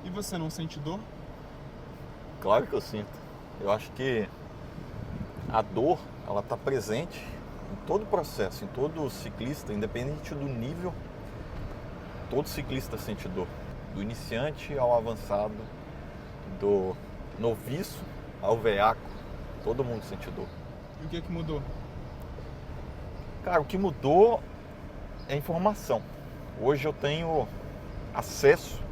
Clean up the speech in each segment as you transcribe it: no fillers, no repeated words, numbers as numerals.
E você não sente dor? Claro que eu sinto. Eu acho que a dor, ela está presente em todo o processo, em todo ciclista, independente do nível, todo ciclista sente dor. Do iniciante ao avançado, do noviço ao veaco, todo mundo sente dor. E o que é que mudou? Cara, o que mudou é informação. Hoje eu tenho acesso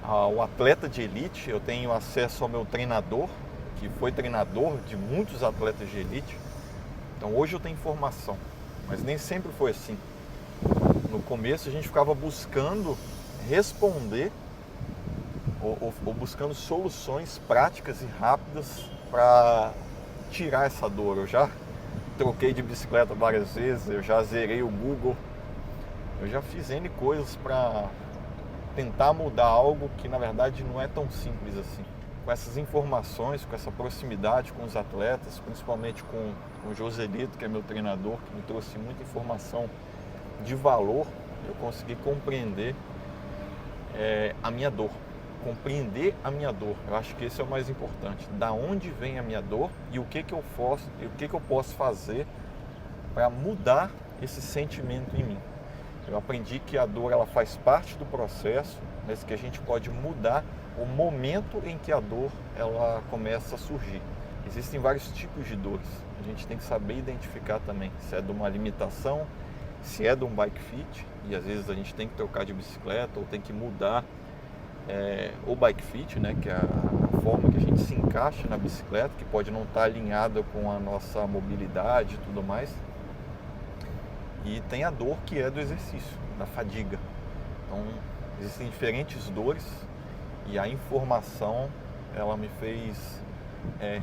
ao atleta de elite, eu tenho acesso ao meu treinador, que foi treinador de muitos atletas de elite. Então hoje eu tenho informação, mas nem sempre foi assim. No começo a gente ficava buscando responder ou buscando soluções práticas e rápidas para tirar essa dor. Eu já troquei de bicicleta várias vezes, eu já zerei o Google, eu já fiz N coisas para tentar mudar algo que na verdade não é tão simples assim. Com essas informações, com essa proximidade com os atletas, principalmente com o Joselito, que é meu treinador, que me trouxe muita informação de valor, eu consegui compreender a minha dor. Compreender a minha dor, eu acho que esse é o mais importante. Da onde vem a minha dor e o que eu posso fazer para mudar esse sentimento em mim. Eu aprendi que a dor ela faz parte do processo, mas que a gente pode mudar o momento em que a dor ela começa a surgir. Existem vários tipos de dores. A gente tem que saber identificar também se é de uma limitação, se é de um bike fit, e às vezes a gente tem que trocar de bicicleta ou tem que mudar o bike fit, né, que é a forma que a gente se encaixa na bicicleta, que pode não estar alinhada com a nossa mobilidade e tudo mais. E tem a dor que é do exercício, da fadiga. Então, existem diferentes dores e a informação, ela me fez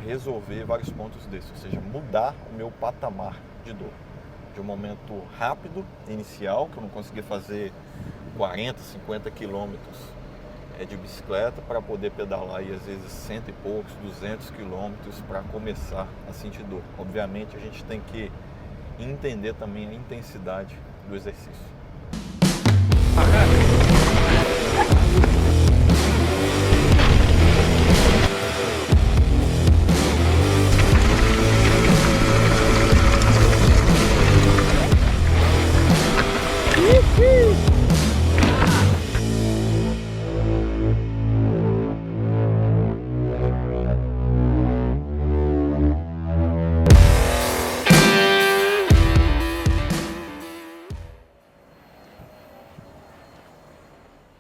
resolver vários pontos desses, ou seja, mudar o meu patamar de dor. De um momento rápido, inicial, que eu não conseguia fazer 40, 50 quilômetros de bicicleta para poder pedalar e às vezes 100 e poucos, 200 quilômetros para começar a sentir dor. Obviamente a gente tem que entender também a intensidade do exercício.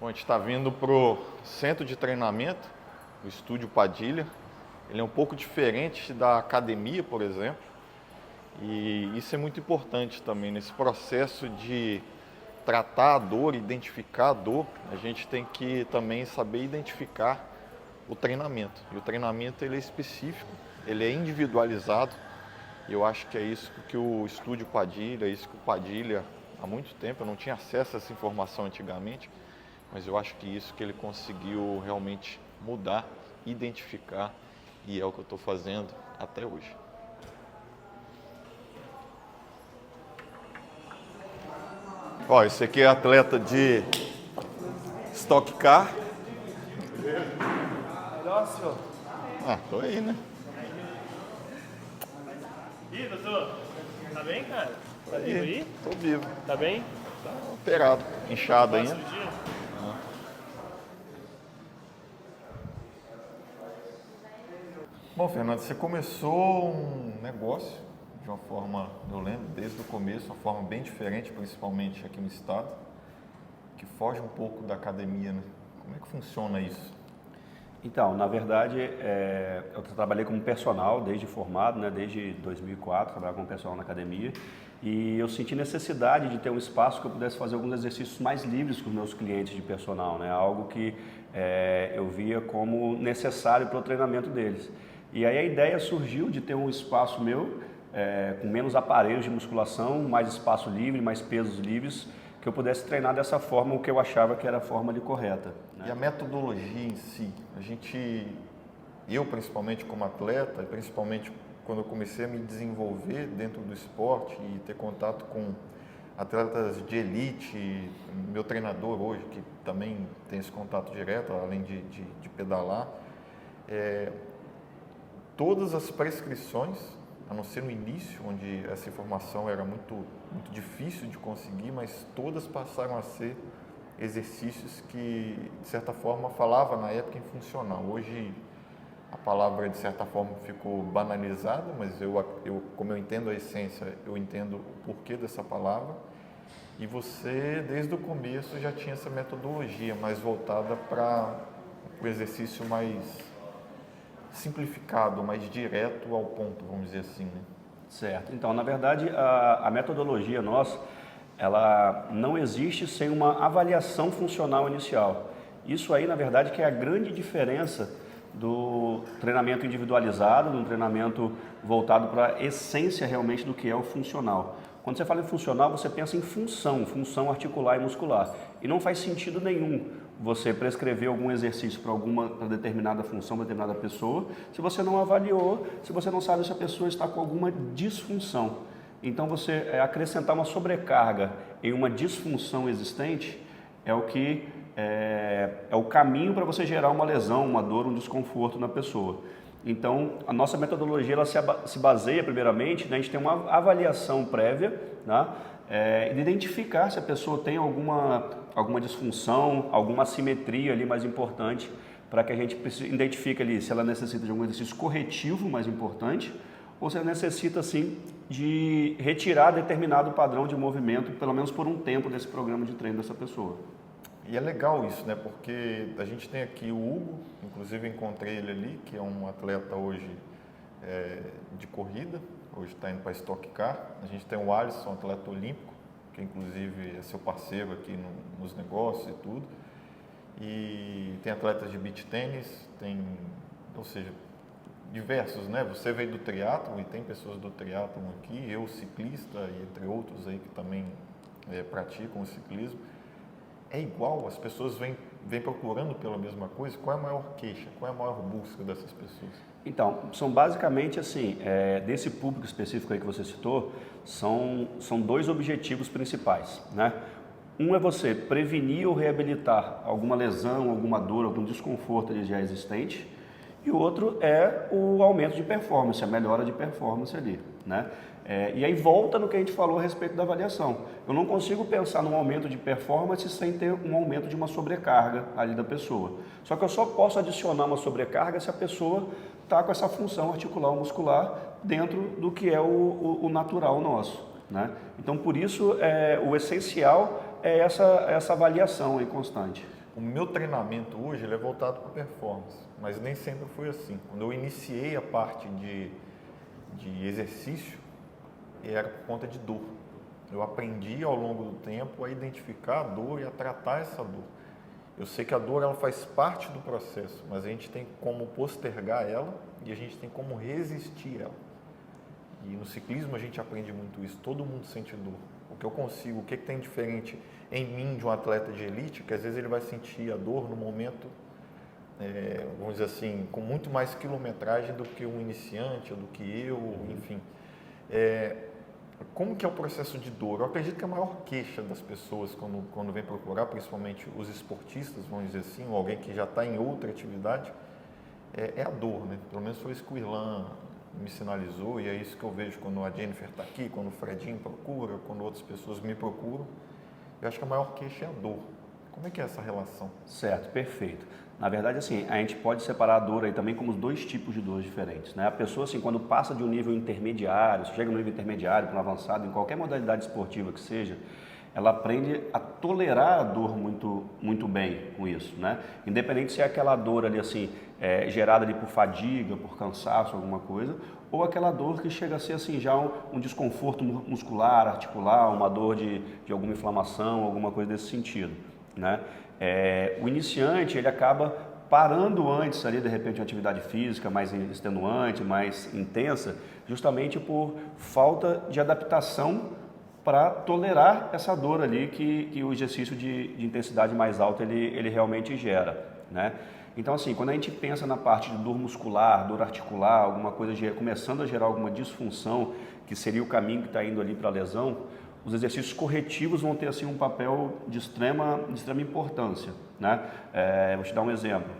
Bom, a gente está vindo para o centro de treinamento, o Estúdio Padilha. Ele é um pouco diferente da academia, por exemplo, e isso é muito importante também nesse processo de tratar a dor, identificar a dor. A gente tem que também saber identificar o treinamento. E o treinamento ele é específico, ele é individualizado. E eu acho que é isso que o Estúdio Padilha, é isso que o Padilha, há muito tempo, eu não tinha acesso a essa informação antigamente, mas eu acho que isso que ele conseguiu realmente mudar, identificar, e é o que eu estou fazendo até hoje. Ó, esse aqui é atleta de Stock Car. Melhor, senhor. Ah, tô aí, né? Ih, doutor, tá bem, cara? Tá Tô vivo aí? Tô vivo. Tá bem? Tá operado, inchado ainda. Passa o dia? Bom, Fernando, você começou um negócio de uma forma, eu lembro, desde o começo, uma forma bem diferente, principalmente aqui no estado, que foge um pouco da academia, né? Como é que funciona isso? Então, na verdade, eu trabalhei como personal desde formado, né, desde 2004, trabalhava como personal na academia, e eu senti necessidade de ter um espaço que eu pudesse fazer alguns exercícios mais livres com os meus clientes de personal, né, algo que eu via como necessário para o treinamento deles. E aí a ideia surgiu de ter um espaço meu com menos aparelhos de musculação, mais espaço livre, mais pesos livres, que eu pudesse treinar dessa forma o que eu achava que era a forma ali correta, né? E a metodologia em si, eu principalmente como atleta, principalmente quando eu comecei a me desenvolver dentro do esporte e ter contato com atletas de elite, meu treinador hoje, que também tem esse contato direto, além de pedalar, todas as prescrições, a não ser no início, onde essa informação era muito difícil de conseguir, mas todas passaram a ser exercícios que, de certa forma, falava na época em funcional. Hoje, a palavra, de certa forma, ficou banalizada, mas como eu entendo a essência, eu entendo o porquê dessa palavra. E você, desde o começo, já tinha essa metodologia mais voltada para o exercício mais simplificado, mais direto ao ponto, vamos dizer assim, né? Certo. Então, na verdade, a metodologia nossa, ela não existe sem uma avaliação funcional inicial. Isso aí, na verdade, que é a grande diferença do treinamento individualizado, do treinamento voltado para a essência realmente do que é o funcional. Quando você fala em funcional, você pensa em função articular e muscular. E não faz sentido nenhum você prescrever algum exercício para determinada função, para determinada pessoa, se você não avaliou, se você não sabe se a pessoa está com alguma disfunção. Então, você acrescentar uma sobrecarga em uma disfunção existente é o caminho para você gerar uma lesão, uma dor, um desconforto na pessoa. Então, a nossa metodologia ela se baseia, primeiramente, né, a gente tem uma avaliação prévia, né, de identificar se a pessoa tem alguma disfunção, alguma assimetria ali mais importante, para que a gente identifique ali se ela necessita de algum exercício corretivo mais importante, ou se ela necessita, sim, de retirar determinado padrão de movimento, pelo menos por um tempo, desse programa de treino dessa pessoa. E é legal isso, né? Porque a gente tem aqui o Hugo, inclusive encontrei ele ali, que é um atleta hoje de corrida, hoje está indo para Stock Car. A gente tem o Alisson, atleta olímpico, que inclusive é seu parceiro aqui nos negócios e tudo. E tem atletas de beach tênis, ou seja, diversos, né? Você veio do triatlon e tem pessoas do triatlon aqui, eu ciclista e entre outros aí que também praticam o ciclismo. É igual, as pessoas vêm procurando pela mesma coisa. Qual é a maior queixa? Qual é a maior busca dessas pessoas? Então, são basicamente assim, desse público específico aí que você citou, são dois objetivos principais, né? Um é você prevenir ou reabilitar alguma lesão, alguma dor, algum desconforto ali já existente, e o outro é o aumento de performance, a melhora de performance ali, né? E aí volta no que a gente falou a respeito da avaliação. Eu não consigo pensar num aumento de performance sem ter um aumento de uma sobrecarga ali da pessoa. Só que eu só posso adicionar uma sobrecarga se a pessoa está com essa função articular ou muscular dentro do que é o natural nosso, né? Então, por isso, o essencial é essa avaliação aí constante. O meu treinamento hoje ele é voltado para performance, mas nem sempre foi assim. Quando eu iniciei a parte de exercício, era por conta de dor. Eu aprendi ao longo do tempo a identificar a dor e a tratar essa dor. Eu sei que a dor ela faz parte do processo, mas a gente tem como postergar ela e a gente tem como resistir ela. E no ciclismo a gente aprende muito isso. Todo mundo sente dor. O que eu consigo, o que tem diferente em mim de um atleta de elite, que às vezes ele vai sentir a dor no momento, vamos dizer assim, com muito mais quilometragem do que um iniciante, ou do que eu, enfim. Como que é o processo de dor? Eu acredito que a maior queixa das pessoas quando vem procurar, principalmente os esportistas, vamos dizer assim, ou alguém que já está em outra atividade, é a dor, né? Pelo menos foi isso que o Irlan me sinalizou, e é isso que eu vejo quando a Jennifer está aqui, quando o Fredinho procura, quando outras pessoas me procuram. Eu acho que a maior queixa é a dor. Como é que é essa relação? Certo, perfeito. Na verdade, assim, a gente pode separar a dor aí também como dois tipos de dores diferentes, né? A pessoa, assim, quando passa de um nível intermediário, chega no nível intermediário para um avançado, em qualquer modalidade esportiva que seja, ela aprende a tolerar a dor muito, muito bem com isso, né? Independente se é aquela dor ali, assim, gerada ali por fadiga, por cansaço, alguma coisa, ou aquela dor que chega a ser, assim, já um desconforto muscular, articular, uma dor de alguma inflamação, alguma coisa desse sentido, né? O iniciante, ele acaba parando antes ali, de repente, uma atividade física mais extenuante, mais intensa, justamente por falta de adaptação para tolerar essa dor ali que o exercício de intensidade mais alta ele realmente gera, né? Então, assim, quando a gente pensa na parte de dor muscular, dor articular, alguma coisa começando a gerar alguma disfunção, que seria o caminho que está indo ali para a lesão, os exercícios corretivos vão ter assim um papel de extrema importância, né? Vou te dar um exemplo.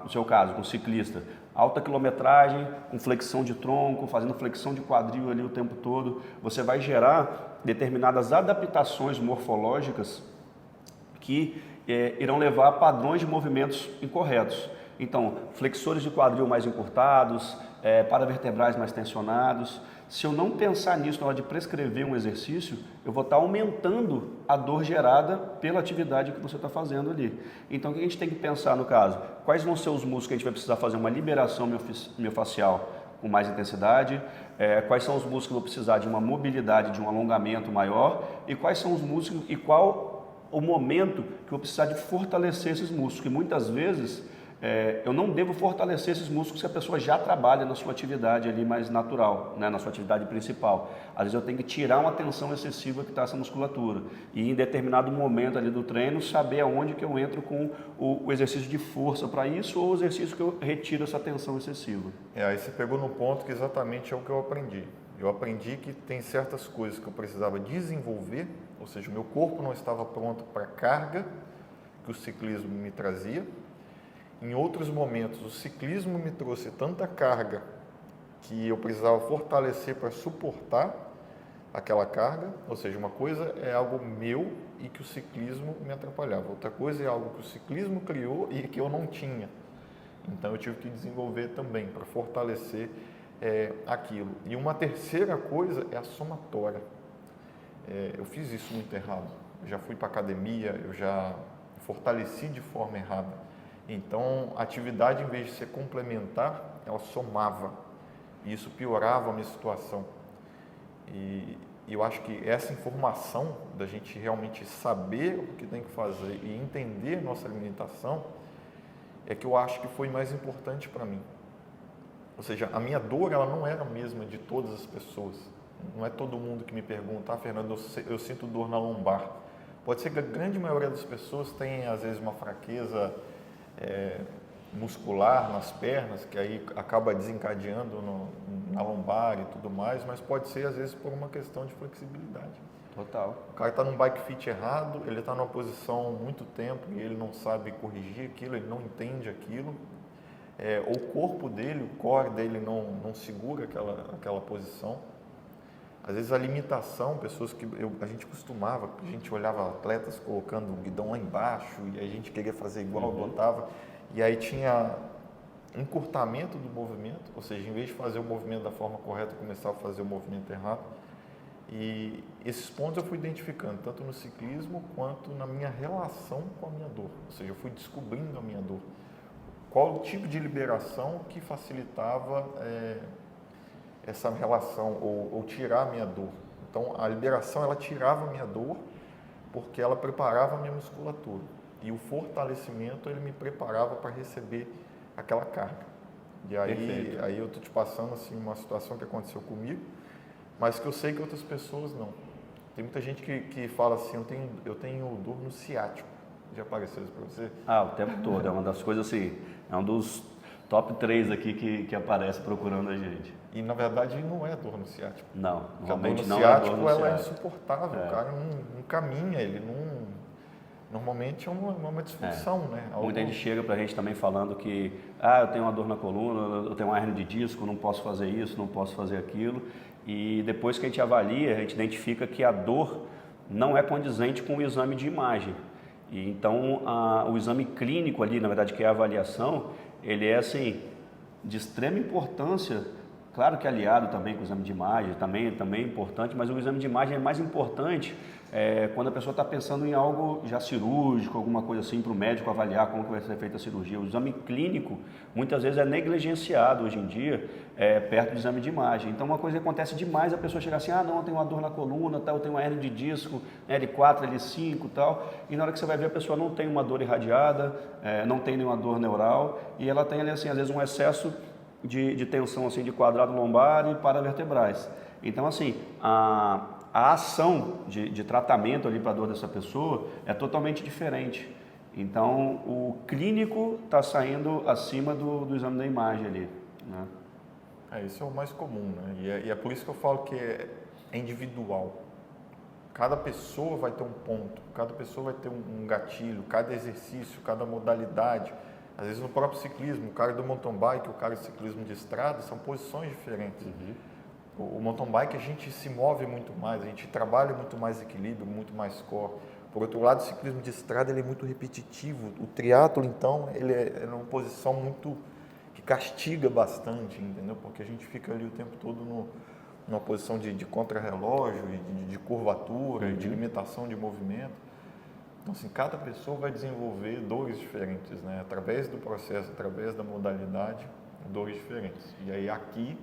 No seu caso, com ciclista, alta quilometragem, com flexão de tronco, fazendo flexão de quadril ali o tempo todo, você vai gerar determinadas adaptações morfológicas que irão levar a padrões de movimentos incorretos. Então, flexores de quadril mais encurtados, paravertebrais mais tensionados. Se eu não pensar nisso na hora de prescrever um exercício, eu vou estar aumentando a dor gerada pela atividade que você está fazendo ali. Então, o que a gente tem que pensar no caso? Quais vão ser os músculos que a gente vai precisar fazer uma liberação miofascial com mais intensidade? Quais são os músculos que eu vou precisar de uma mobilidade, de um alongamento maior? E quais são os músculos e qual o momento que eu vou precisar de fortalecer esses músculos? Que muitas vezes eu não devo fortalecer esses músculos que a pessoa já trabalha na sua atividade ali mais natural, né, na sua atividade principal. Às vezes eu tenho que tirar uma tensão excessiva que está essa musculatura e em determinado momento ali do treino saber aonde que eu entro com o exercício de força para isso ou o exercício que eu retiro essa tensão excessiva. Aí você pegou no ponto que exatamente é o que eu aprendi. Eu aprendi que tem certas coisas que eu precisava desenvolver, ou seja, o meu corpo não estava pronto para a carga que o ciclismo me trazia. Em outros momentos, o ciclismo me trouxe tanta carga que eu precisava fortalecer para suportar aquela carga. Ou seja, uma coisa é algo meu e que o ciclismo me atrapalhava. Outra coisa é algo que o ciclismo criou e que eu não tinha. Então, eu tive que desenvolver também para fortalecer aquilo. E uma terceira coisa é a somatória. Eu fiz isso muito errado. Eu já fui para a academia, eu já fortaleci de forma errada. Então, a atividade, em vez de ser complementar, ela somava. E isso piorava a minha situação. E eu acho que essa informação da gente realmente saber o que tem que fazer e entender nossa alimentação é que eu acho que foi mais importante para mim. Ou seja, a minha dor ela não era a mesma de todas as pessoas. Não é todo mundo que me pergunta, Fernando, eu sinto dor na lombar. Pode ser que a grande maioria das pessoas tenha, às vezes, uma fraqueza muscular nas pernas, que aí acaba desencadeando na lombar e tudo mais, mas pode ser, às vezes, por uma questão de flexibilidade. Total. O cara está num bike fit errado, ele está numa posição muito tempo e ele não sabe corrigir aquilo, ele não entende aquilo. O corpo dele, o core dele não segura aquela posição. Às vezes a limitação, pessoas que a gente costumava, a gente olhava atletas colocando o guidão lá embaixo e a gente queria fazer igual, botava, e aí tinha encurtamento do movimento, ou seja, em vez de fazer o movimento da forma correta, eu começava a fazer o movimento errado. E esses pontos eu fui identificando, tanto no ciclismo quanto na minha relação com a minha dor, ou seja, eu fui descobrindo a minha dor. Qual o tipo de liberação que facilitava essa relação ou tirar a minha dor. Então, a liberação, ela tirava a minha dor porque ela preparava a minha musculatura. E o fortalecimento, ele me preparava para receber aquela carga. E aí eu estou te passando assim, uma situação que aconteceu comigo, mas que eu sei que outras pessoas não. Tem muita gente que fala assim, eu tenho dor no ciático. Já apareceu isso para você? O tempo todo. É uma das coisas assim, é um dos top 3 aqui que aparece procurando a gente. E, na verdade, não é dor no ciático. Não, normalmente não ciático, é dor no ela ciático. é insuportável. O cara não caminha, ele não... Normalmente é uma disfunção, né? Muita gente chega pra gente também falando que eu tenho uma dor na coluna, eu tenho uma hernia de disco, não posso fazer isso, não posso fazer aquilo. E depois que a gente avalia, a gente identifica que a dor não é condizente com o exame de imagem. E então, o exame clínico ali, na verdade, que é a avaliação, ele é assim, de extrema importância. Claro que aliado também com o exame de imagem, também é importante, mas o exame de imagem é mais importante quando a pessoa está pensando em algo já cirúrgico, alguma coisa assim, para o médico avaliar como que vai ser feita a cirurgia. O exame clínico, muitas vezes, é negligenciado hoje em dia, perto do exame de imagem. Então, uma coisa que acontece demais, a pessoa chega assim, não, eu tenho uma dor na coluna, eu tenho uma hernia de disco, L4, L5 e tal, e na hora que você vai ver, a pessoa não tem uma dor irradiada, não tem nenhuma dor neural, e ela tem, assim, às vezes, um excesso de tensão assim, de quadrado lombar e paravertebrais. Então, assim, a ação de tratamento ali para a dor dessa pessoa é totalmente diferente. Então, o clínico está saindo acima do exame da imagem ali, né? Isso é o mais comum, né? E é por isso que eu falo que é individual. Cada pessoa vai ter um ponto, cada pessoa vai ter um gatilho, cada exercício, cada modalidade. Às vezes no próprio ciclismo, o cara do mountain bike, o cara do ciclismo de estrada, são posições diferentes. O mountain bike a gente se move muito mais, a gente trabalha muito mais equilíbrio, muito mais core. Por outro lado, o ciclismo de estrada ele é muito repetitivo. O triatlo, então, ele é uma posição muito que castiga bastante, entendeu? Porque a gente fica ali o tempo todo numa posição de contrarrelógio, de curvatura, de limitação de movimento. Então, assim, cada pessoa vai desenvolver dores diferentes, né? Através do processo, através da modalidade, dores diferentes. E aí aqui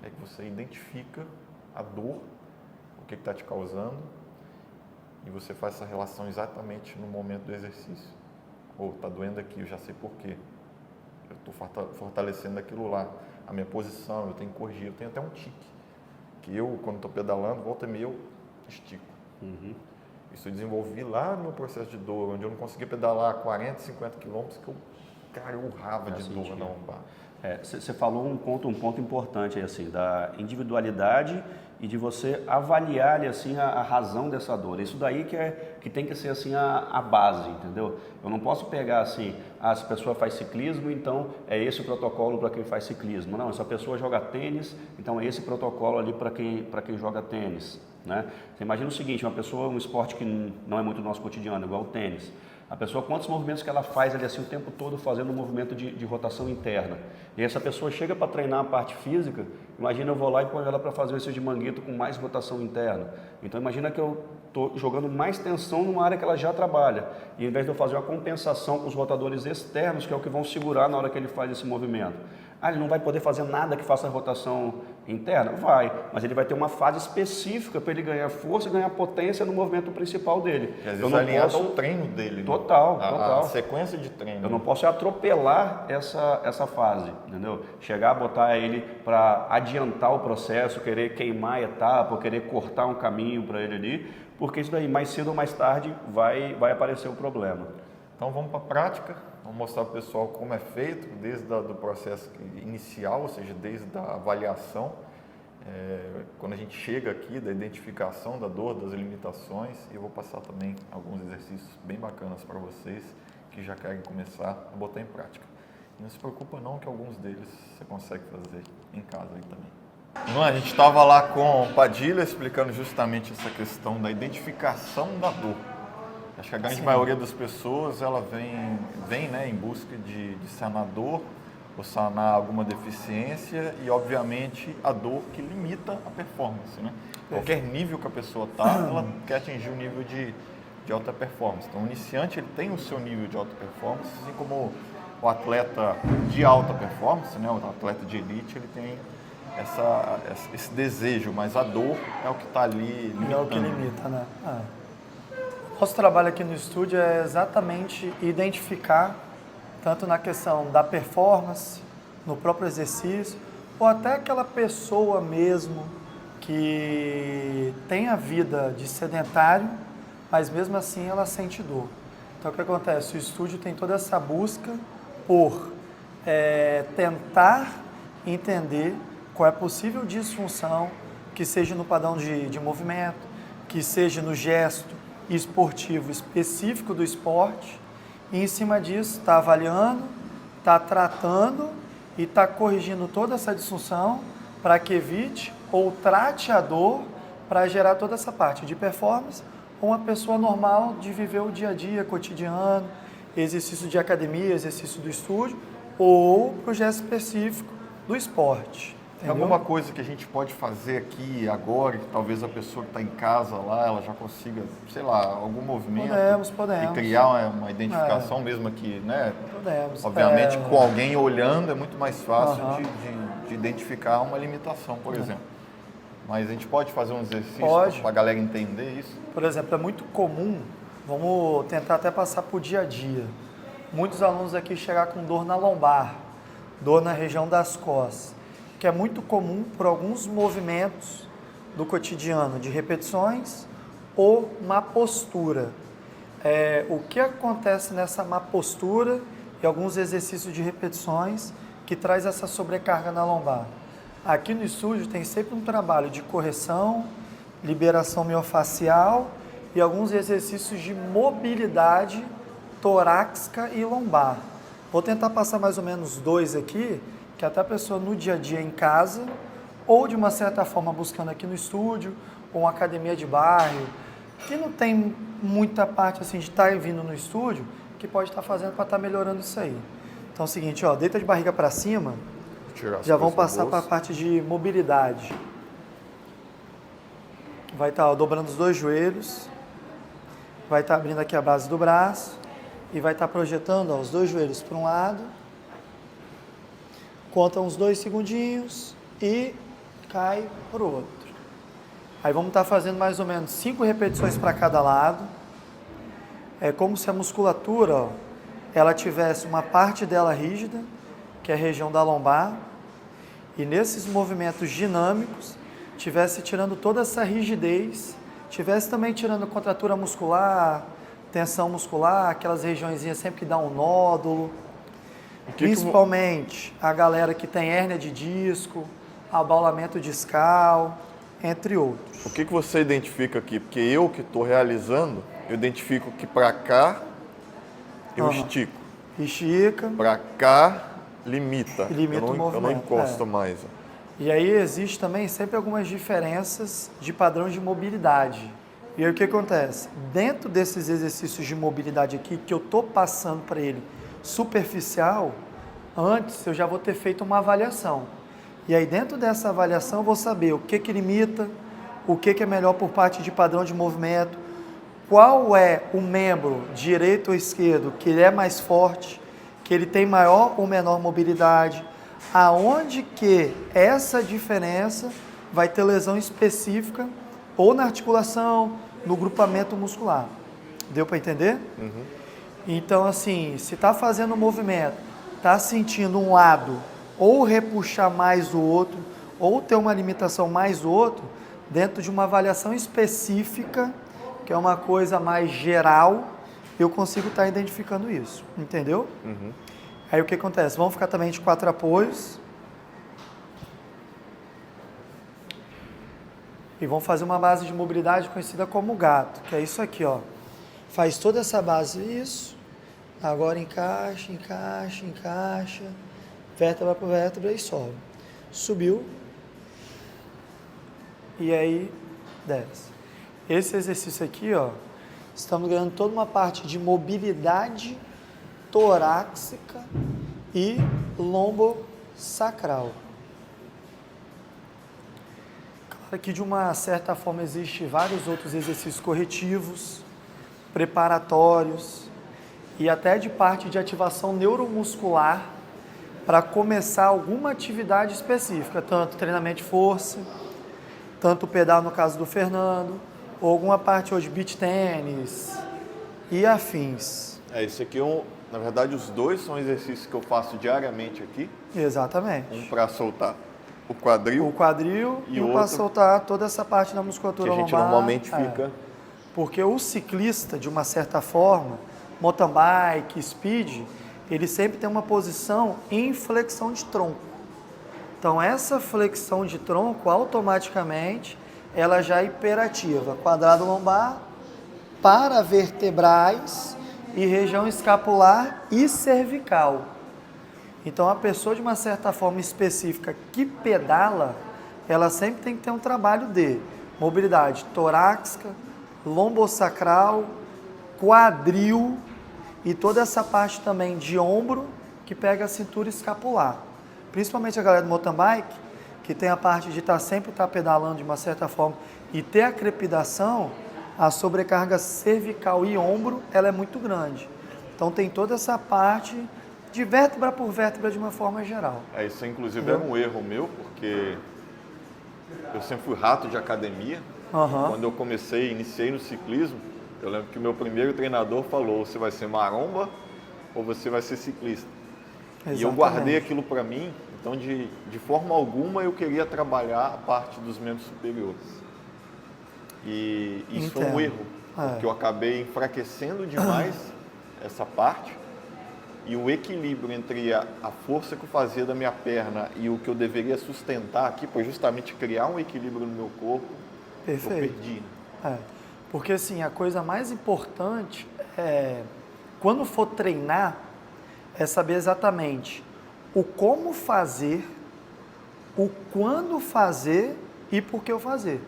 é que você identifica a dor, o que está te causando, e você faz essa relação exatamente no momento do exercício. Ou está doendo aqui, eu já sei por quê. Eu estou fortalecendo aquilo lá. A minha posição, eu tenho que corrigir. Eu tenho até um tique, que eu, quando estou pedalando, volta e meia, eu estico. Isso eu desenvolvi lá no processo de dor, onde eu não conseguia pedalar 40, 50 quilômetros, que eu urrava de dor na lombar. Você falou um ponto importante aí, assim, da individualidade e de você avaliar ali, assim, a razão dessa dor. Isso daí que tem que ser assim a base, entendeu? Eu não posso pegar assim, se a pessoa faz ciclismo, então é esse o protocolo para quem faz ciclismo. Não, se a pessoa joga tênis, então é esse protocolo ali para quem joga tênis, né? Você imagina o seguinte, uma pessoa, um esporte que não é muito do nosso cotidiano, igual o tênis. A pessoa, quantos movimentos que ela faz ali assim o tempo todo fazendo um movimento de rotação interna. E essa pessoa chega para treinar a parte física, imagina eu vou lá e ponho ela para fazer esse de manguito com mais rotação interna. Então imagina que eu estou jogando mais tensão numa área que ela já trabalha. E ao invés de eu fazer uma compensação com os rotadores externos, que é o que vão segurar na hora que ele faz esse movimento. Ele não vai poder fazer nada que faça rotação interna? Vai, mas ele vai ter uma fase específica para ele ganhar força e ganhar potência no movimento principal dele. E às vezes alinhado ao treino dele. Total. A sequência de treino. Eu não posso atropelar essa fase, entendeu? Chegar a botar ele para adiantar o processo, querer queimar a etapa, ou querer cortar um caminho para ele ali, porque isso daí mais cedo ou mais tarde vai aparecer o problema. Então vamos para a prática. Vamos mostrar para o pessoal como é feito, desde o processo inicial, ou seja, desde a avaliação, quando a gente chega aqui, da identificação da dor, das limitações, e eu vou passar também alguns exercícios bem bacanas para vocês que já querem começar a botar em prática. E não se preocupa não que alguns deles você consegue fazer em casa aí também. Não, a gente estava lá com o Padilha explicando justamente essa questão da identificação da dor. Acho que a grande maioria das pessoas ela vem né, em busca de sanar dor ou sanar alguma deficiência e, obviamente, a dor que limita a performance. Né? Qualquer nível que a pessoa está, ela quer atingir um nível de alta performance. Então, o iniciante ele tem o seu nível de alta performance, assim como o atleta de alta performance, né, o atleta de elite, ele tem esse desejo, mas a dor é o que está ali limitando. É o que limita, né? Nosso trabalho aqui no estúdio é exatamente identificar, tanto na questão da performance, no próprio exercício, ou até aquela pessoa mesmo que tem a vida de sedentário, mas mesmo assim ela sente dor. Então o que acontece? O estúdio tem toda essa busca por tentar entender qual é a possível disfunção, que seja no padrão de movimento, que seja no gesto esportivo específico do esporte, e em cima disso está avaliando, está tratando e está corrigindo toda essa disfunção para que evite ou trate a dor para gerar toda essa parte de performance ou uma pessoa normal de viver o dia a dia, cotidiano, exercício de academia, exercício do estúdio ou projeto específico do esporte. Tem alguma coisa que a gente pode fazer aqui agora, que talvez a pessoa que está em casa lá, ela já consiga, sei lá, algum movimento? Podemos. E criar uma identificação mesmo aqui, né? Podemos. Obviamente, com alguém olhando é muito mais fácil de identificar uma limitação, por exemplo. Mas a gente pode fazer um exercício para a galera entender isso? Por exemplo, é muito comum, vamos tentar até passar por dia a dia. Muitos alunos aqui chegar com dor na lombar, dor na região das costas, que é muito comum por alguns movimentos do cotidiano, de repetições ou má postura. O que acontece nessa má postura e alguns exercícios de repetições que traz essa sobrecarga na lombar? Aqui no estúdio tem sempre um trabalho de correção, liberação miofascial e alguns exercícios de mobilidade torácica e lombar. Vou tentar passar mais ou menos 2 aqui, que até a pessoa no dia a dia em casa, ou de uma certa forma buscando aqui no estúdio, ou uma academia de bairro, que não tem muita parte assim de estar vindo no estúdio, que pode estar fazendo para estar melhorando isso aí. Então é o seguinte, ó, deita de barriga para cima, já vamos passar para a parte de mobilidade. Vai estar dobrando os 2 joelhos, vai estar abrindo aqui a base do braço e vai estar projetando ó, os 2 joelhos para um lado, conta uns 2 segundinhos e cai para o outro. Aí vamos estar fazendo mais ou menos 5 repetições para cada lado. É como se a musculatura, ó, ela tivesse uma parte dela rígida, que é a região da lombar, e nesses movimentos dinâmicos, tivesse tirando toda essa rigidez, tivesse também tirando contratura muscular, tensão muscular, aquelas regiõezinhas sempre que dá um nódulo, principalmente a galera que tem hérnia de disco, abaulamento discal, entre outros. O que você identifica aqui? Porque eu que estou realizando, eu identifico que para cá eu estico. Estica. Para cá limita. Limita o movimento. Eu não encosto mais. E aí existe também sempre algumas diferenças de padrão de mobilidade. E aí o que acontece? Dentro desses exercícios de mobilidade aqui, que eu estou passando para ele superficial, antes eu já vou ter feito uma avaliação. E aí dentro dessa avaliação eu vou saber o que limita, o que é melhor por parte de padrão de movimento, qual é o membro direito ou esquerdo que ele é mais forte, que ele tem maior ou menor mobilidade, aonde que essa diferença vai ter lesão específica ou na articulação, no grupamento muscular. Deu para entender? Uhum. Então, assim, se está fazendo um movimento, está sentindo um lado, ou repuxar mais o outro, ou ter uma limitação mais o outro, dentro de uma avaliação específica, que é uma coisa mais geral, eu consigo estar identificando isso, entendeu? Uhum. Aí o que acontece? Vamos ficar também de 4 apoios. E vamos fazer uma base de mobilidade conhecida como gato, que é isso aqui, ó. Faz toda essa base, isso. Agora encaixa, encaixa, encaixa. Vértebra por vértebra e sobe. Subiu. E aí, desce. Esse exercício aqui, ó, estamos ganhando toda uma parte de mobilidade torácica e lombosacral. Claro que de uma certa forma existe vários outros exercícios corretivos, preparatórios e até de parte de ativação neuromuscular para começar alguma atividade específica, tanto treinamento de força, tanto pedal no caso do Fernando, ou alguma parte hoje beach tênis e afins. Esse aqui na verdade os dois são exercícios que eu faço diariamente aqui. Exatamente. Um para soltar o quadril e um para soltar toda essa parte da musculatura que a gente lombar. normalmente fica. Porque o ciclista, de uma certa forma, mountain bike, speed, ele sempre tem uma posição em flexão de tronco. Então essa flexão de tronco, automaticamente, ela já é hiperativa. Quadrado lombar, paravertebrais e região escapular e cervical. Então a pessoa, de uma certa forma específica, que pedala, ela sempre tem que ter um trabalho de mobilidade torácica, lombosacral, quadril e toda essa parte também de ombro que pega a cintura escapular. Principalmente a galera do mountain bike, que tem a parte de sempre estar pedalando de uma certa forma e ter a crepidação, a sobrecarga cervical e ombro, ela é muito grande. Então tem toda essa parte de vértebra por vértebra de uma forma geral. Isso inclusive era um erro meu, porque eu sempre fui rato de academia. Quando eu iniciei no ciclismo, eu lembro que o meu primeiro treinador falou: você vai ser maromba ou você vai ser ciclista? Exatamente. E eu guardei aquilo para mim, então de forma alguma eu queria trabalhar a parte dos membros superiores. E isso foi um erro, porque eu acabei enfraquecendo demais essa parte, e o equilíbrio entre a força que eu fazia da minha perna e o que eu deveria sustentar aqui, para justamente criar um equilíbrio no meu corpo, Perfeito. perdi, né? Porque assim, a coisa mais importante é, quando for treinar, é saber exatamente o como fazer, o quando fazer e por que eu fazer.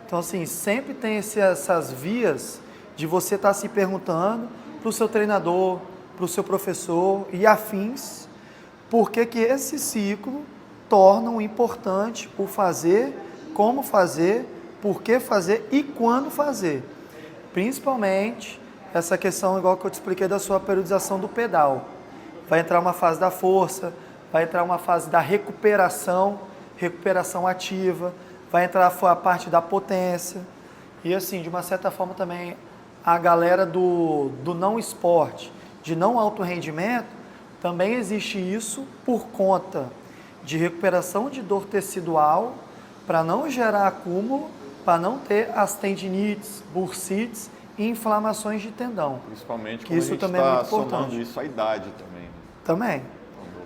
Então assim, sempre tem essas vias de você estar se perguntando para o seu treinador, para o seu professor e afins, por que que esse ciclo torna importante o fazer, como fazer, por que fazer e quando fazer. Principalmente essa questão, igual que eu te expliquei, da sua periodização do pedal. Vai entrar uma fase da força, vai entrar uma fase da recuperação ativa, vai entrar a parte da potência. E assim, de uma certa forma também, a galera do não esporte, de não alto rendimento, também existe isso por conta de recuperação de dor tecidual, para não gerar acúmulo, para não ter as tendinites, bursites e inflamações de tendão. Principalmente Que quando isso a gente também é está muito importante. somando isso à idade também, né? Também.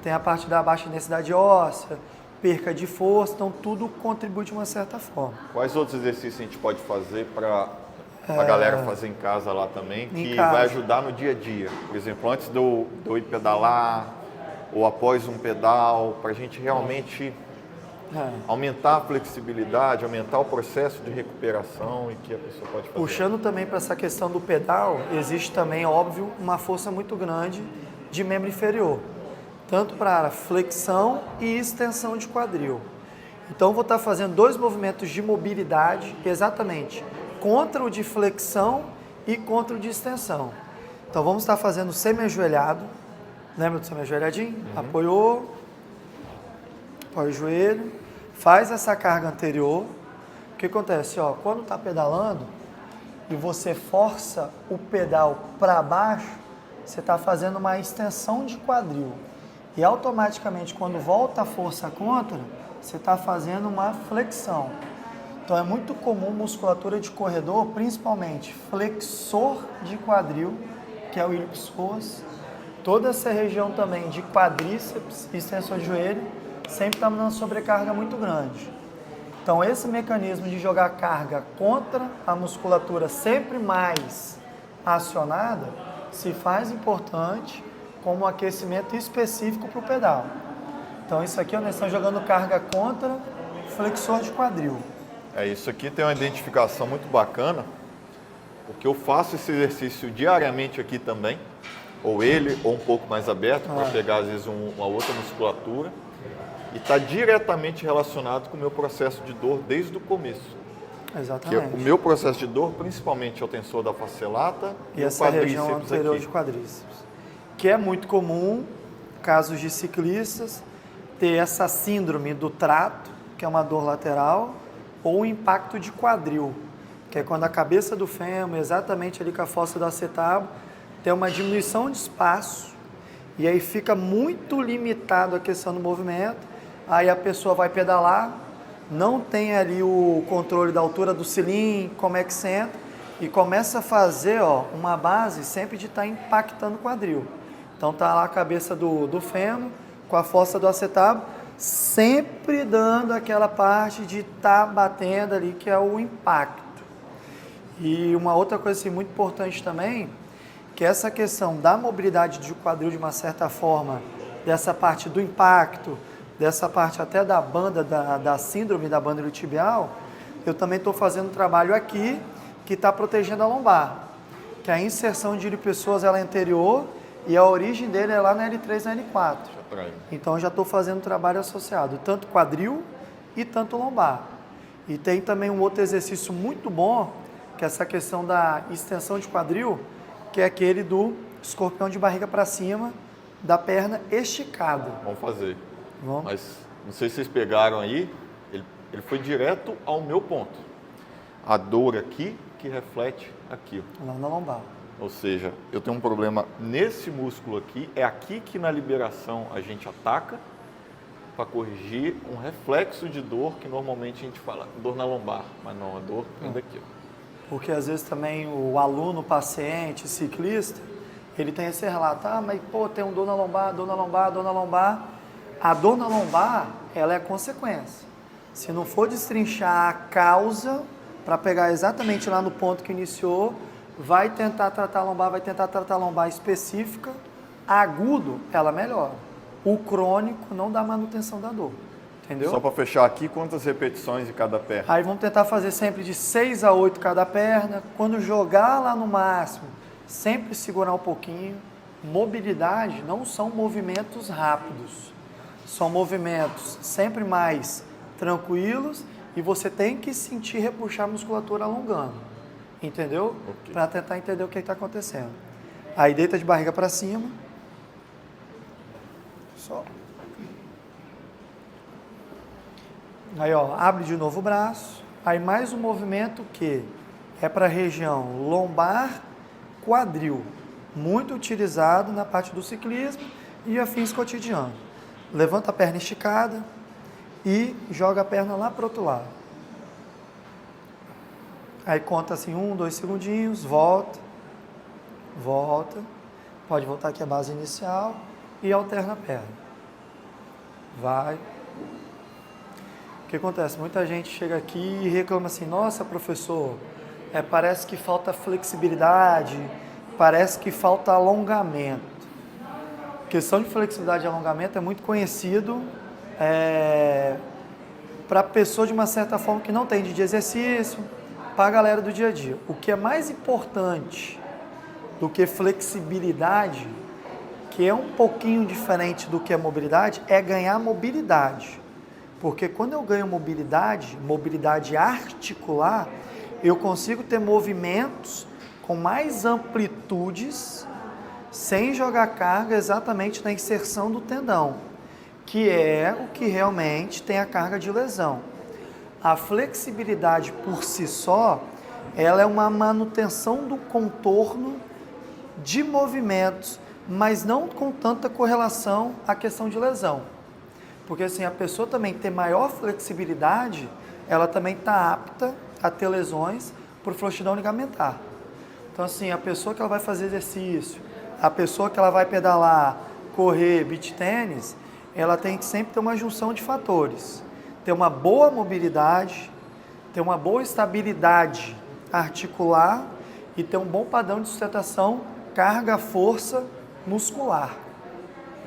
Tem a parte da baixa densidade óssea, perca de força, então tudo contribui de uma certa forma. Quais outros exercícios a gente pode fazer para a galera fazer em casa lá também, que casa. vai ajudar no dia a dia? Por exemplo, antes de eu ir pedalar, ou após um pedal, para a gente realmente aumentar a flexibilidade, aumentar o processo de recuperação e que a pessoa pode fazer. Puxando também para essa questão do pedal, existe também, óbvio, uma força muito grande de membro inferior, tanto para flexão e extensão de quadril. Então, vou estar fazendo 2 movimentos de mobilidade, exatamente, contra o de flexão e contra o de extensão. Então, vamos estar fazendo semi-ajoelhado. Lembra do semi-ajoelhadinho? Apoiou, apoia o joelho, faz essa carga anterior. O que acontece? Ó, quando está pedalando e você força o pedal para baixo, você está fazendo uma extensão de quadril. E automaticamente, quando volta a força contra, você está fazendo uma flexão. Então é muito comum musculatura de corredor, principalmente flexor de quadril, que é o ilipsoas. Toda essa região também de quadríceps e extensor de joelho, sempre está dando sobrecarga muito grande. Então esse mecanismo de jogar carga contra a musculatura sempre mais acionada, se faz importante como um aquecimento específico para o pedal. Então isso aqui, nós estamos jogando carga contra flexor de quadril. Isso aqui tem uma identificação muito bacana, porque eu faço esse exercício diariamente aqui também, ou ele, ou um pouco mais aberto, para pegar às vezes uma outra musculatura, e está diretamente relacionado com o meu processo de dor desde o começo. Exatamente. Que o meu processo de dor, principalmente, é o tensor da face lata e o essa região quadríceps anterior aqui. de quadríceps. Que é muito comum, casos de ciclistas, ter essa síndrome do trato, que é uma dor lateral, ou o impacto de quadril, que é quando a cabeça do fêmur, exatamente ali com a fossa do acetábulo, tem uma diminuição de espaço, e aí fica muito limitado a questão do movimento, aí a pessoa vai pedalar, não tem ali o controle da altura do cilim, como é que senta, e começa a fazer uma base sempre de estar impactando o quadril. Então tá lá a cabeça do fêmur, com a fossa do acetábulo, sempre dando aquela parte de estar batendo ali, que é o impacto. E uma outra coisa assim, muito importante também, que é essa questão da mobilidade de quadril de uma certa forma, dessa parte do impacto, dessa parte até da banda, da síndrome da banda iliotibial, eu também estou fazendo um trabalho aqui que está protegendo a lombar, que a inserção de ilipsoas ela é anterior e a origem dele é lá na L3 e na L4. Então eu já estou fazendo um trabalho associado, tanto quadril e tanto lombar. E tem também um outro exercício muito bom, que é essa questão da extensão de quadril, que é aquele do escorpião de barriga para cima, da perna esticada. Vamos fazer. Vamos. Mas não sei se vocês pegaram aí, ele foi direto ao meu ponto. A dor aqui que reflete aqui. Lá na lombar. Ou seja, eu tenho um problema nesse músculo aqui, é aqui que na liberação a gente ataca para corrigir um reflexo de dor que normalmente a gente fala dor na lombar, mas não, a dor vem daqui. Porque às vezes também o aluno, paciente, ciclista, ele tem esse relato, mas tem um dor na lombar, dor na lombar, dor na lombar. A dor na lombar, ela é a consequência. Se não for destrinchar a causa, para pegar exatamente lá no ponto que iniciou, vai tentar tratar a lombar específica, agudo, ela melhora. O crônico não dá manutenção da dor, entendeu? Só para fechar aqui, quantas repetições em cada perna? Aí vamos tentar fazer sempre de 6 a 8 cada perna. Quando jogar lá no máximo, sempre segurar um pouquinho. Mobilidade não são movimentos rápidos, são movimentos sempre mais tranquilos e você tem que sentir repuxar a musculatura alongando, entendeu? Okay. Para tentar entender o que está acontecendo. Aí deita de barriga para cima. Só. Aí, ó, abre de novo o braço. Aí mais um movimento que é para a região lombar, quadril, muito utilizado na parte do ciclismo e afins cotidianos. Levanta a perna esticada e joga a perna lá para o outro lado. Aí conta assim 1, 2 segundinhos, volta, pode voltar aqui a base inicial e alterna a perna. Vai. O que acontece? Muita gente chega aqui e reclama assim, nossa professor, parece que falta flexibilidade, parece que falta alongamento. A questão de flexibilidade e alongamento é muito conhecido para pessoa de uma certa forma que não tem de exercício, para a galera do dia a dia. O que é mais importante do que flexibilidade, que é um pouquinho diferente do que é mobilidade, é ganhar mobilidade. Porque quando eu ganho mobilidade articular, eu consigo ter movimentos com mais amplitudes, sem jogar carga exatamente na inserção do tendão, que é o que realmente tem a carga de lesão. A flexibilidade por si só, ela é uma manutenção do contorno de movimentos, mas não com tanta correlação à questão de lesão. Porque assim, a pessoa também ter maior flexibilidade, ela também está apta a ter lesões por frouxidão ligamentar. Então assim, a pessoa que ela vai fazer exercício, a pessoa que ela vai pedalar, correr, beach tênis, ela tem que sempre ter uma junção de fatores. Ter uma boa mobilidade, ter uma boa estabilidade articular e ter um bom padrão de sustentação, carga, força muscular.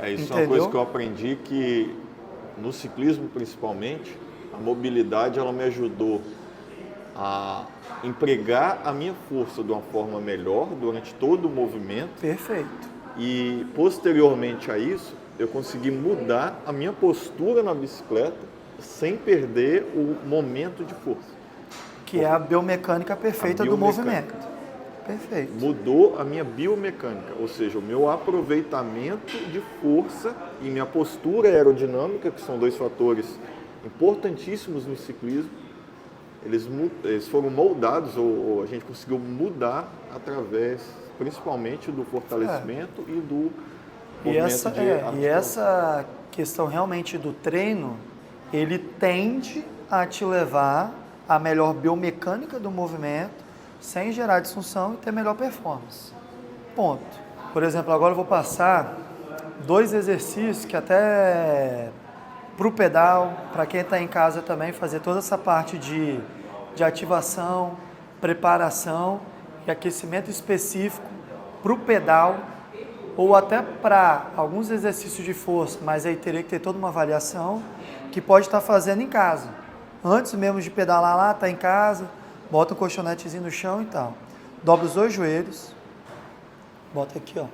Isso Entendeu? é uma coisa que eu aprendi que no ciclismo principalmente, a mobilidade ela me ajudou a empregar a minha força de uma forma melhor durante todo o movimento. Perfeito. E posteriormente a isso, eu consegui mudar a minha postura na bicicleta sem perder o momento de força. Que é a biomecânica perfeita do movimento. Perfeito. Mudou a minha biomecânica, ou seja, o meu aproveitamento de força e minha postura aerodinâmica, que são dois fatores importantíssimos no ciclismo, eles foram moldados, ou a gente conseguiu mudar através, principalmente, do fortalecimento e do movimento de articulação. E essa questão realmente do treino, ele tende a te levar à melhor biomecânica do movimento, sem gerar disfunção e ter melhor performance. Ponto. Por exemplo, agora eu vou passar 2 exercícios que até para o pedal, para quem está em casa também, fazer toda essa parte de ativação, preparação e aquecimento específico para o pedal, ou até para alguns exercícios de força, mas aí teria que ter toda uma avaliação, que pode estar fazendo em casa. Antes mesmo de pedalar lá, está em casa, bota um colchonetezinho no chão e tal. Dobra os 2 joelhos, bota aqui, ó.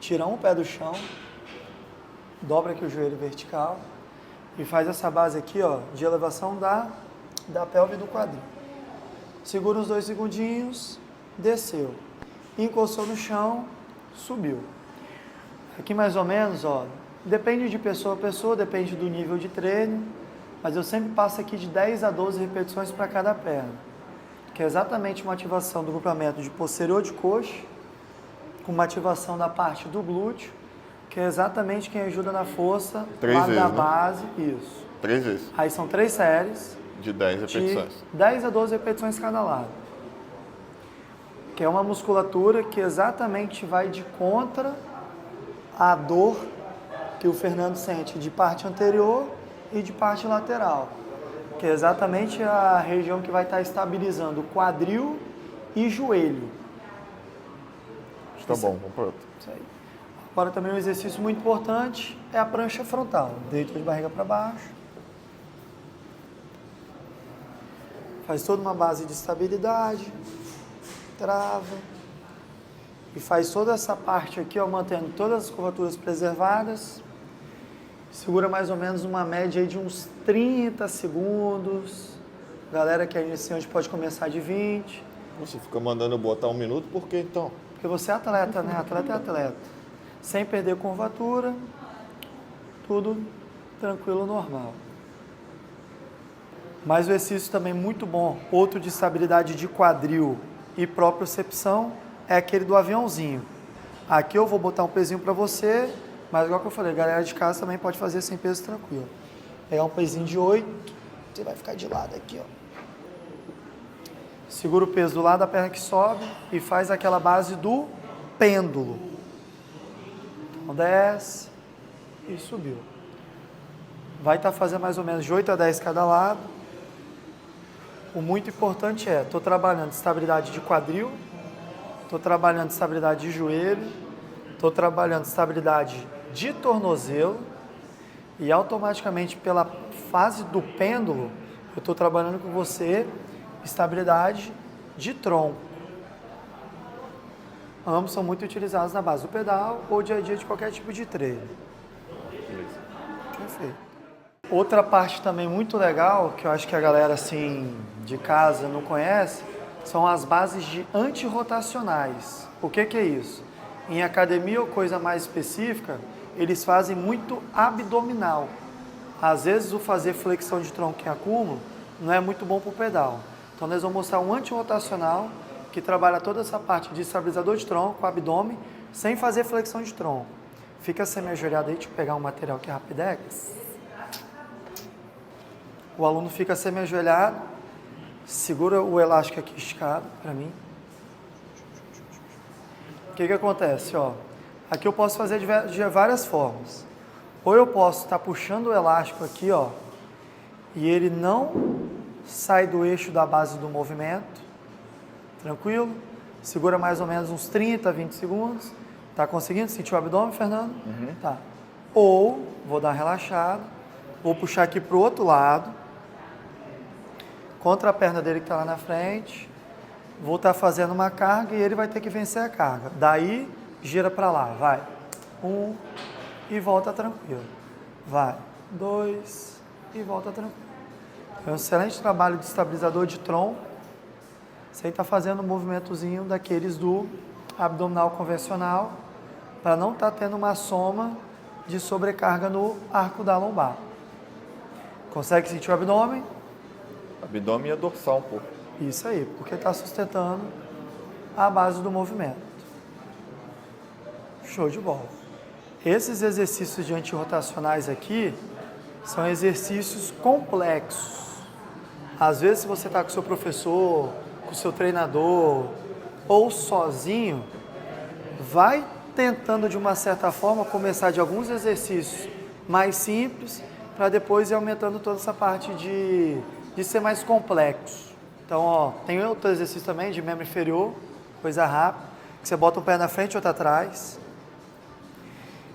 Tira um pé do chão, dobra aqui o joelho vertical e faz essa base aqui, ó, de elevação da pelve e do quadril. Segura uns 2 segundinhos, desceu. Encostou no chão, subiu. Aqui mais ou menos, ó, depende de pessoa a pessoa, depende do nível de treino, mas eu sempre passo aqui de 10 a 12 repetições para cada perna, que é exatamente uma ativação do grupamento de posterior de coxa, com uma ativação da parte do glúteo, que é exatamente quem ajuda na força 3 lá vezes, da né? base, isso. 3 vezes. Aí são 3 séries, De 10 repetições. de 10 a 12 repetições cada lado. Que é uma musculatura que exatamente vai de contra a dor que o Fernando sente de parte anterior e de parte lateral. que é exatamente a região que vai estar estabilizando quadril e joelho. Tá bom, vamos para outro. Isso aí. Agora também um exercício muito importante é a prancha frontal. Deita de barriga para baixo. Faz toda uma base de estabilidade. Trava. E faz toda essa parte aqui, ó, mantendo todas as curvaturas preservadas. Segura mais ou menos uma média aí de uns 30 segundos. Galera que é iniciante pode começar de 20. Você fica mandando eu botar 1 minuto, por que então? Porque você é atleta, né? Atleta é atleta. Sem perder curvatura, tudo tranquilo, normal. Mas o exercício também muito bom, outro de estabilidade de quadril e propriocepção, é aquele do aviãozinho. Aqui eu vou botar um pezinho para você, mas igual que eu falei, a galera de casa também pode fazer sem peso tranquilo. Pegar um pezinho de 8, você vai ficar de lado aqui, ó. Segura o peso do lado da perna que sobe e faz aquela base do pêndulo. Então desce e subiu. Vai estar fazendo mais ou menos de 8 a 10 cada lado. O muito importante é, estou trabalhando estabilidade de quadril, estou trabalhando estabilidade de joelho, estou trabalhando estabilidade de tornozelo e automaticamente pela fase do pêndulo, eu estou trabalhando com você estabilidade de tronco. Ambos são muito utilizados na base do pedal ou dia a dia de qualquer tipo de treino. Perfeito. Outra parte também muito legal, que eu acho que a galera assim de casa não conhece, são as bases de antirrotacionais. O que é isso? Em academia ou coisa mais específica, eles fazem muito abdominal. Às vezes o fazer flexão de tronco em acúmulo não é muito bom para o pedal. Então nós vamos mostrar um antirrotacional que trabalha toda essa parte de estabilizador de tronco, abdômen, sem fazer flexão de tronco. Fica semi-ajoelhado aí, deixa eu pegar um material aqui rapidex. O aluno fica semi-ajoelhado, segura o elástico aqui esticado para mim. O que acontece? Ó, aqui eu posso fazer de várias formas. Ou eu posso estar puxando o elástico aqui, ó, e ele não sai do eixo da base do movimento, tranquilo, segura mais ou menos uns 30, 20 segundos, tá conseguindo sentir o abdômen, Fernando? Uhum. Tá. Ou, vou dar uma relaxada, vou puxar aqui pro outro lado, contra a perna dele que tá lá na frente, vou estar fazendo uma carga e ele vai ter que vencer a carga. Daí, gira para lá, vai. 1 e volta tranquilo. Vai. 2 e volta tranquilo. É um excelente trabalho de estabilizador de tronco. Você está fazendo um movimentozinho daqueles do abdominal convencional para não estar tendo uma soma de sobrecarga no arco da lombar. Consegue sentir o abdômen? Abdômen e a dorsal um pouco. Isso aí, porque está sustentando a base do movimento. Show de bola. Esses exercícios de antirrotacionais aqui são exercícios complexos. Às vezes, se você está com o seu professor, com o seu treinador ou sozinho, vai tentando de uma certa forma começar de alguns exercícios mais simples para depois ir aumentando toda essa parte de ser mais complexo. Então, ó, tem outro exercício também de membro inferior, coisa rápida, que você bota um pé na frente e outro atrás.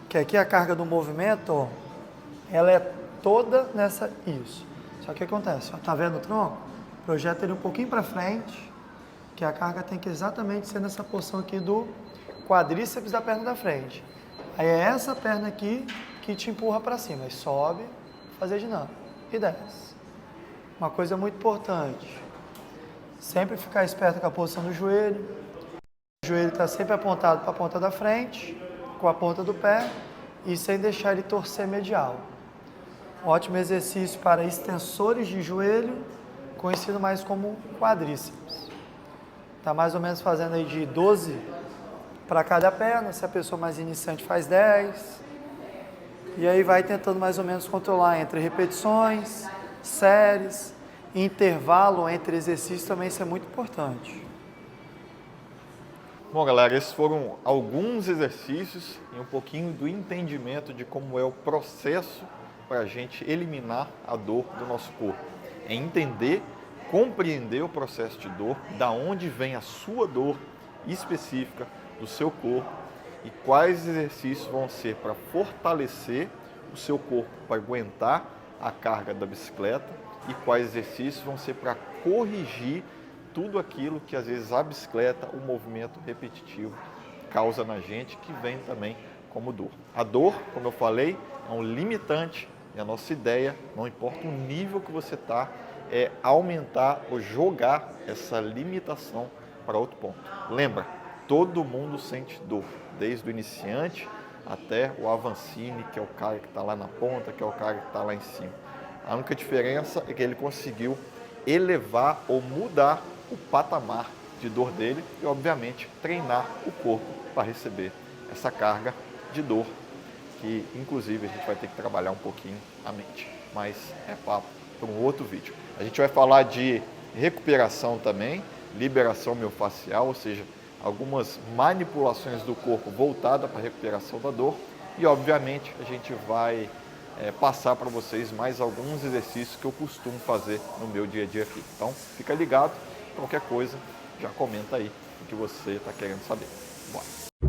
Que aqui a carga do movimento, ó, ela é toda nessa... Isso. Só que o que acontece? Ó, tá vendo o tronco? Projeta ele um pouquinho para frente, que a carga tem que exatamente ser nessa porção aqui do quadríceps da perna da frente. Aí é essa perna aqui que te empurra para cima. Aí sobe, fazer dinâmica e desce. Uma coisa muito importante, sempre ficar esperto com a posição do joelho. O joelho está sempre apontado para a ponta da frente, com a ponta do pé e sem deixar ele torcer medial. Ótimo exercício para extensores de joelho, conhecido mais como quadríceps. Está mais ou menos fazendo aí de 12 para cada perna, se a pessoa mais iniciante faz 10. E aí vai tentando mais ou menos controlar entre repetições, séries, intervalo entre exercícios também, isso é muito importante. Bom, galera, esses foram alguns exercícios e um pouquinho do entendimento de como é o processo para a gente eliminar a dor do nosso corpo. É entender, compreender o processo de dor, da onde vem a sua dor específica do seu corpo e quais exercícios vão ser para fortalecer o seu corpo para aguentar a carga da bicicleta e quais exercícios vão ser para corrigir tudo aquilo que às vezes a bicicleta, o movimento repetitivo causa na gente, que vem também como dor. A dor, como eu falei, é um limitante e a nossa ideia, não importa o nível que você está, é aumentar ou jogar essa limitação para outro ponto. Lembra, todo mundo sente dor, desde o iniciante até o avancine, que é o cara que está lá na ponta, que é o cara que está lá em cima. A única diferença é que ele conseguiu elevar ou mudar o patamar de dor dele e, obviamente, treinar o corpo para receber essa carga de dor, que inclusive a gente vai ter que trabalhar um pouquinho a mente. Mas é papo para um outro vídeo. A gente vai falar de recuperação também, liberação miofascial, ou seja, algumas manipulações do corpo voltadas para a recuperação da dor e, obviamente, a gente vai passar para vocês mais alguns exercícios que eu costumo fazer no meu dia a dia aqui. Então, fica ligado, qualquer coisa, já comenta aí o que você está querendo saber. Bora!